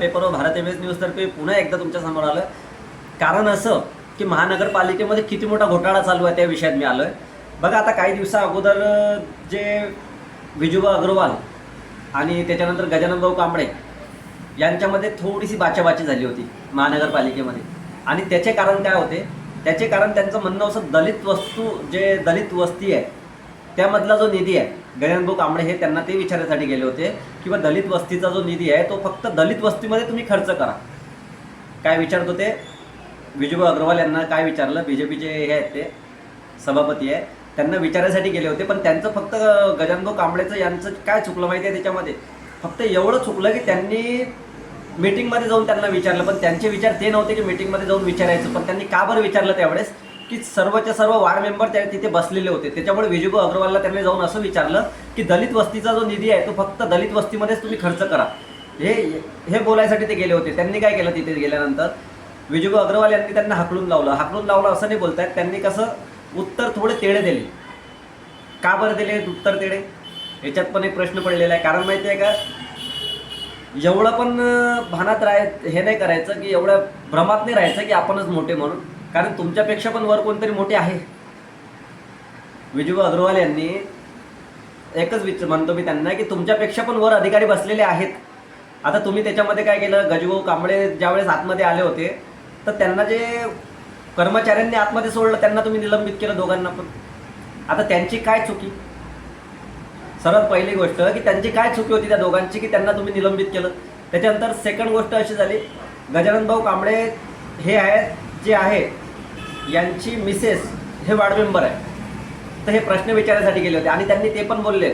Paper व Bharat M S न्यूजतर्फे पुन्हा एकदा तुमच्या समोर आलं. कारण असं की महानगरपालिकेमध्ये किती मोठा घोटाळा चालू आहे त्या विषयात मी आलो आहे. बघा, आता काही दिवसा अगोदर जे विजूभाऊ अग्रवाल आणि त्याच्यानंतर गजानन भाऊ कांबळे यांच्यामध्ये थोडीशी बाचाबाची झाली होती महानगरपालिकेमध्ये. आणि त्याचे कारण काय होते? त्याचे कारण त्यांचं म्हणणं असं, दलित वस्ती आहे त्यामधला जो निधी आहे, गजानन भाऊ कांबळे हे त्यांना ते विचारण्यासाठी गेले होते किंवा दलित वस्तीचा जो निधी आहे तो फक्त दलित वस्तीमध्ये तुम्ही खर्च करा. काय विचारत होते? विजूभाऊ अग्रवाल यांना काय विचारलं? बीजेपीचे हे आहेत, ते सभापती आहे, त्यांना विचारायसाठी गेले होते. पण त्यांचं फक्त गजानन भाऊ कांबळेचं यांचं काय चुकलं माहिती आहे त्याच्यामध्ये? फक्त एवढं चुकलं की त्यांनी मीटिंगमध्ये जाऊन त्यांना विचारलं, पण त्यांचे विचार ते नव्हते की मीटिंगमध्ये जाऊन विचारायचं. पण त्यांनी का बरं विचारलं त्यावेळेस? की सर्वच्या सर्व वार्ड मेंबर त्या तिथे बसलेले होते. त्याच्यामुळे विजूभाऊ अग्रवालला त्यांनी जाऊन असं विचारलं की दलित वस्तीचा जो निधी आहे तो फक्त दलित वस्तीमध्येच तुम्ही खर्च करा, हे बोलायसाठी ते गेले होते. त्यांनी काय केलं? तिथे गेल्यानंतर विजूभाऊ अग्रवाल यांनी त्यांना हाकलून लावलं असं नाही बोलतायत. त्यांनी कसं उत्तर थोडे तेढे दिले. का बरं दिले उत्तर तेढे? याच्यात पण एक प्रश्न पडलेला आहे. कारण माहिती आहे का, एवढं पण भानात हे नाही करायचं की एवढ्या भ्रमात नाही राहायचं की आपणच मोठे म्हणून. कारण तुमच्यापेक्षा पण वर कोणतरी मोठे आहे. विजूभाऊ अग्रवाल यांनी एकच म्हणतो मी त्यांना की तुमच्यापेक्षा पण वर अधिकारी बसलेले आहेत. आता तुम्ही त्याच्यामध्ये काय केलं? गजूभाऊ कांबळे ज्यावेळेस आतमध्ये आले होते तर त्यांना जे कर्मचाऱ्यांनी आतमध्ये सोडलं त्यांना तुम्ही निलंबित केलं, दोघांना पण. आता त्यांची काय चुकी? सर्वात पहिली गोष्ट की त्यांची काय चुकी होती त्या दोघांची की त्यांना तुम्ही निलंबित केलं? त्याच्यानंतर सेकंड गोष्ट अशी झाली, गजानन भाऊ कांबळे हे आहेत जे आहे यांची मिसेस हे वार्ड मेंबर आहे. तर हे प्रश्न विचारण्यासाठी गेले होते आणि त्यांनी ते पण बोलले,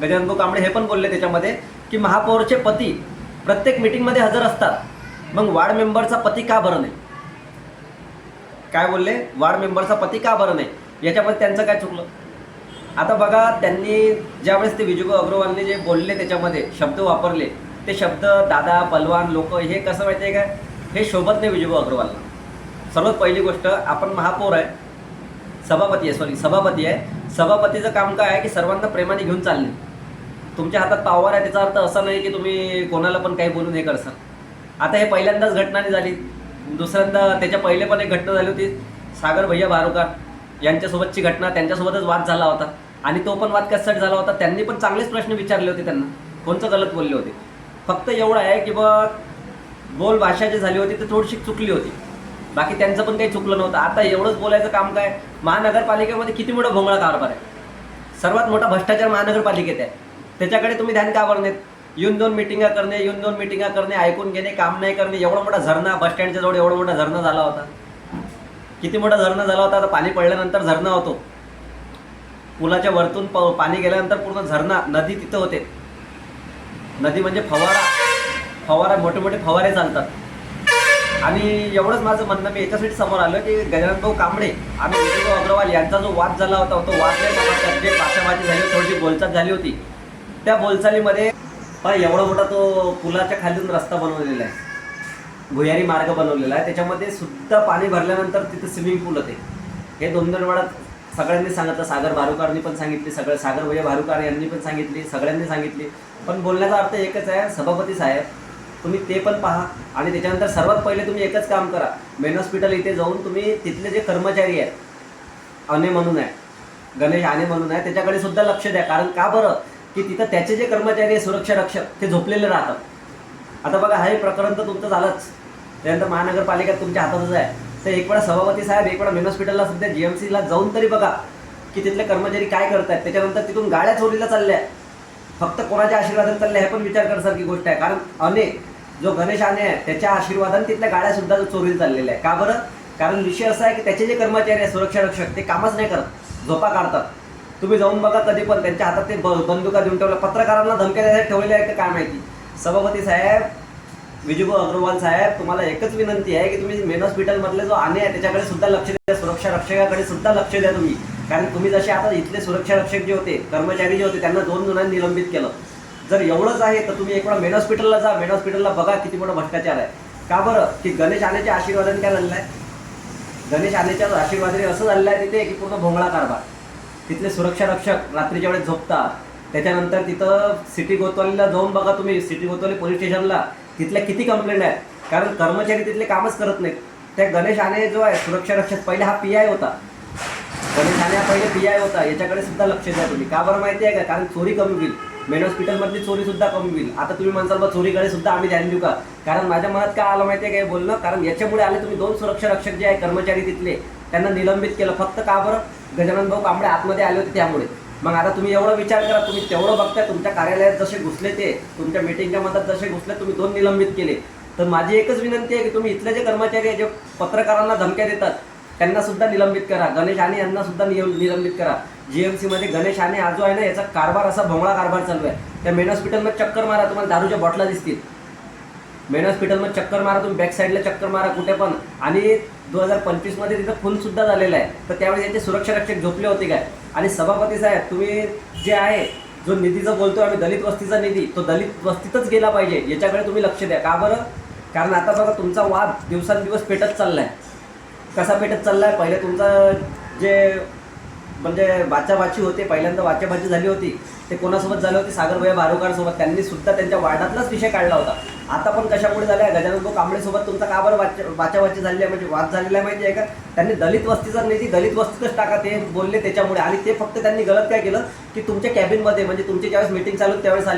गजानन भाऊ कांबळे हे पण बोलले त्याच्यामध्ये की महापौरचे पती प्रत्येक मीटिंगमध्ये हजर असतात, मग वार्ड मेंबरचा पती का बरं नाही? काय बोलले? वार्ड मेंबरचा पती का बरं नाही? याच्यामध्ये त्यांचं काय चुकलं? आता बघा, त्यांनी ज्यावेळेस ते विजूभाऊ अग्रवालने जे बोलले त्याच्यामध्ये शब्द वापरले, ते शब्द दादा, पलवान, लोक, हे कसं माहिती आहे का, हे शोभत नाही विजूभाऊ अग्रवालला. सर्वात पहिली गोष्ट, आपण महापौर आहे, सभापती आहे. सभापतीचं काम काय आहे की सर्वांना प्रेमाने घेऊन चालणे. तुमच्या हातात पॉवर आहे त्याचा अर्थ असा नाही की तुम्ही कोणाला पण काही बोलून हे करसाल. आता हे पहिल्यांदाच घटना नाही झाली, दुसऱ्यांदा त्याच्या पहिले पण एक घटना झाली होती, सागर भैया भारुकार यांच्यासोबतची घटना. त्यांच्यासोबतच वाद झाला होता आणि तो पण वाद कशासाठी झाला होता? त्यांनी पण चांगलेच प्रश्न विचारले होते त्यांना, कोणचं गलत बोलले होते. फक्त एवढं आहे की बोल भाषा जी झाली होती ती थोडीशी चुकली होती, बाकी त्यांचं पण काही चुकलं नव्हतं. आता एवढंच बोलायचं काम काय? महानगरपालिकेमध्ये किती मोठा भोंगळा कारभार आहे, सर्वात मोठा भ्रष्टाचार महानगरपालिकेत आहे. त्याच्याकडे तुम्ही ध्यान का बरं नाहीत? येऊन दोन मिटिंगा करणे, ऐकून घेणे, काम नाही करणे. एवढा मोठा झरणा बसस्टँडच्या जवळ एवढा मोठा झरणा झाला होता. किती मोठा झरणा झाला होता? आता पाणी पडल्यानंतर झरणा होतो, पुलाच्या वरतून पाणी गेल्यानंतर पूर्ण झरणा, नदी तिथं होते. नदी म्हणजे फवारा मोठे मोठे फवारे चालतात. आणि एवढंच माझं म्हणणं, मी याच्यासाठी समोर आलो की गजानन भाऊ कांबळे आणि विजूभाऊ अग्रवाल यांचा जो वाद झाला होता तो वाद नाही, जे भाषाबाजी झाली, थोडीशी बोलचाल झाली होती. त्या बोलचालीमध्ये एवढा मोठा तो पुलाच्या खालून रस्ता बनवलेला आहे, भुयारी मार्ग बनवलेला आहे, त्याच्यामध्ये सुद्धा पाणी भरल्यानंतर तिथं स्विमिंग पूल होते. हे दोन वेळा सगळ्यांनी सांगितलं, सागर भारुकारनी पण सांगितली, सागर भैया भारुकार यांनी पण सांगितली, सगळ्यांनी सांगितली. पण बोलण्याचा अर्थ एकच आहे, सभापती साहेब तुम्ही ते पण पहा. आणि त्याच्यानंतर सर्वात पहिले तुम्ही एकच काम करा, मेन हॉस्पिटल इथे जाऊन तुम्ही तिथले जे कर्मचारी आहेत, अने म्हणून आहे, गणेश आने म्हणून आहे, त्याच्याकडे सुद्धा लक्ष द्या. कारण का बरं? की तिथं त्याचे जे कर्मचारी आहे, सुरक्षा रक्षक, ते झोपलेले राहतात. आता बघा, हे प्रकरण तर तुमचं झालंच, त्यानंतर महानगरपालिका तुमच्या हातातच आहे. तर एक वेळा सभापती साहेब एक वेळा मेन हॉस्पिटलला सध्या GMCला जाऊन तरी बघा की तिथले कर्मचारी काय करतात. त्याच्यानंतर तिथून गाड्या चोरीला चालल्या, फक्त कोणाच्या आशीर्वादाने चालल्या हे पण विचार करण्यासारखी गोष्ट आहे. कारण जो गणेश आने आहे त्याच्या आशीर्वादाने तिथल्या गाड्या सुद्धा चोरीला चाललेल्या आहे. का बरं? कारण विषय असा आहे की त्याचे जे कर्मचारी आहे, सुरक्षा रक्षक, ते कामच नाही करत, झोपा काढतात. तुम्ही जाऊन बघा कधी पण, त्यांच्या हातात ते बंदुका देऊन ठेवल्या, पत्रकारांना धमक्या द्यायला ठेवलेल्या आहेत काय माहिती. सभापती साहेब, विजूभाऊ अग्रवाल साहेब, तुम्हाला एकच विनंती आहे की तुम्ही मेन हॉस्पिटलमधले जो आने आहे त्याच्याकडे सुद्धा लक्ष द्या, सुरक्षा रक्षकाकडे सुद्धा लक्ष द्या तुम्ही. कारण तुम्ही जसे आता इथले सुरक्षा रक्षक जे होते, कर्मचारी जे होते, त्यांना 2 जणांनी निलंबित केलं. जर एवढंच आहे तर तुम्ही एक वेळा मेन हॉस्पिटलला जा, मेन हॉस्पिटलला बघा किती मोठा भ्रष्टाचार आहे. का बरं? की गणेश आनेच्या आशीर्वादाने काय झालेलं आहे, गणेश आनेच्या आशीर्वादाने असं झालेलं आहे तिथे की पूर्ण भोंगळा कारभार. तिथले सुरक्षा रक्षक रात्रीच्या वेळेस झोपतात, त्याच्यानंतर तिथं सिटी कोतवालीला जाऊन बघा तुम्ही, सिटी कोतवाली पोलीस स्टेशनला तिथल्या किती कंप्लेंट आहेत, कारण कर्मचारी तिथले कामच करत नाहीत. त्या गणेश आणे जो आहे सुरक्षा रक्षक, पहिले हा PI होता, गणेश आणे हा पहिले PI होता, याच्याकडे सुद्धा लक्ष द्या तुम्ही. का बरं माहिती आहे का? कारण चोरी कमी होईल, मेन हॉस्पिटलमधली चोरी सुद्धा कमी होईल. आता तुम्ही म्हणसाल बा चोरीकडे सुद्धा आम्ही ध्यान देऊ का? कारण माझ्या मनात काय आलं माहिती आहे काय बोलणं, कारण याच्यामुळे आले तुम्ही 2 सुरक्षा रक्षक जे आहे कर्मचारी तिथले त्यांना निलंबित केलं. फक्त का बरं? गजानन भाऊ कांबळे आतमध्ये आले होते त्यामुळे. मग आता तुम्ही एवढा विचार करा, तुम्ही तेवढं बघताय, तुमच्या कार्यालयात जसे घुसले ते, तुमच्या मीटिंगच्या मधात जसे घुसले, तुम्ही 2 निलंबित केले. तर माझी एकच विनंती आहे की तुम्ही इथले जे कर्मचारी आहे, जे पत्रकारांना धमक्या देतात, त्यांना सुद्धा निलंबित करा. गणेश आणे यांना सुद्धा निलंबित करा. GMC मध्ये गणेश आणे हा जो आहे ना, याचा कारभार असा भोंगळा कारभार चालू आहे. त्या मेन हॉस्पिटलमध्ये चक्कर मारा, तुम्हाला दारूच्या बॉटला दिसतील. मेन हॉस्पिटलमध्ये चक्कर मारा, तुम्ही बॅक साईडला चक्कर मारा कुठे पण. आणि 2025 मध्ये तिथं खून सुद्धा झालेला आहे. तर त्यावेळेस याचे सुरक्षा रक्षक झोपले होते काय? आणि सभापती साहेब, तुम्ही जे आहे जो निधीचा बोलतोय आम्ही, दलित वस्तीचा निधी, तो दलित वस्तीतच गेला पाहिजे, याच्याकडे तुम्ही लक्ष द्या. का बरं? कारण आता बघा तुमचा वाद दिवसांदिवस पेटत चाललाय. कसा पेटत चाललाय? पहिले तुमचं जे म्हणजे वाचाबाची होते, पहिल्यांदा वाचाबाची झाली होती, ते कोणासोबत झाली होती? सागरभैया बारोकर सोबत. त्यांनी सुद्धा त्यांच्या वार्डातलाच विषय काढला होता. आता पण कशामुळे झाला आहे? गजानन भाऊ कांबळेसोबत तुमचा का बरं वाचाबाची झाली आहे, म्हणजे वाद झालेला आहे माहिती आहे का? त्यांनी दलित वस्तीचा निधी दलित वस्तीतच टाका ते बोलले त्याच्यामुळे. आणि ते फक्त त्यांनी गलत काय केलं की तुमच्या कॅबिनमध्ये, म्हणजे तुमची ज्यावेळेस मीटिंग चालू त्यावेळेस आले